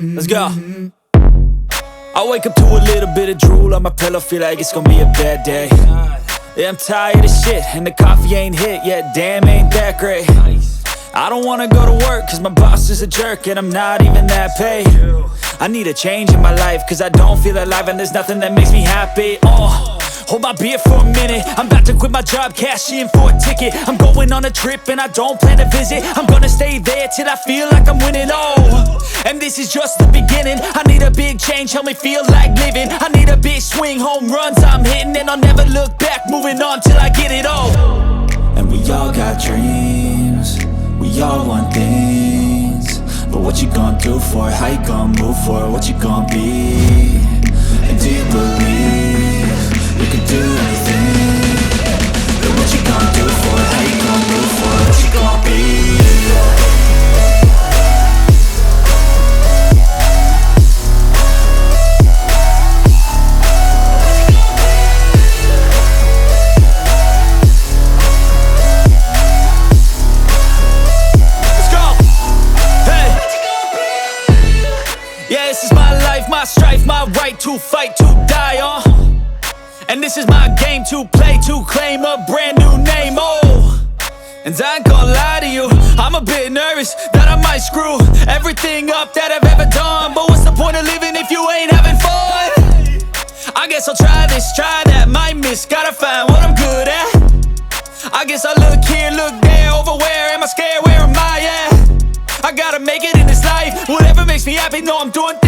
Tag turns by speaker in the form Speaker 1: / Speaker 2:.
Speaker 1: Let's go. I wake up to a little bit of drool on my pillow, feel like it's gonna be a bad day. Yeah, I'm tired of shit, and the coffee ain't hit yet, damn, ain't that great. I don't wanna go to work, cause my boss is a jerk, and I'm not even that paid. I need a change in my life, cause I don't feel alive, and there's nothing that makes me happy. Hold my beer for a minute, I'm about to quit my job, cash in for a ticket. I'm going on a trip and I don't plan to visit. I'm gonna stay there till I feel like I'm winning, and this is just the beginning. I need a big change, help me feel like living. I need a big swing, home runs I'm hitting, and I'll never look back, moving on till I get it all. And we all got dreams, we all want things, but what you gonna do for it? How you gonna move for it? What you gonna be? And do you believe you can do anything? But what you gonna do for it? How you gonna move for it? What you gonna be? Yeah, this is my life, my strife, my right to fight, to die, and this is my game to play, to claim a brand new name, and I ain't gonna lie to you, I'm a bit nervous that I might screw everything up that I've ever done. But what's the point of living if you ain't having fun? I guess I'll try this, try that, might miss, gotta find what I'm good at. I guess I look here, look there, over where am I scared, where am I at? I gotta make it in this life, whatever makes me happy, know I'm doing things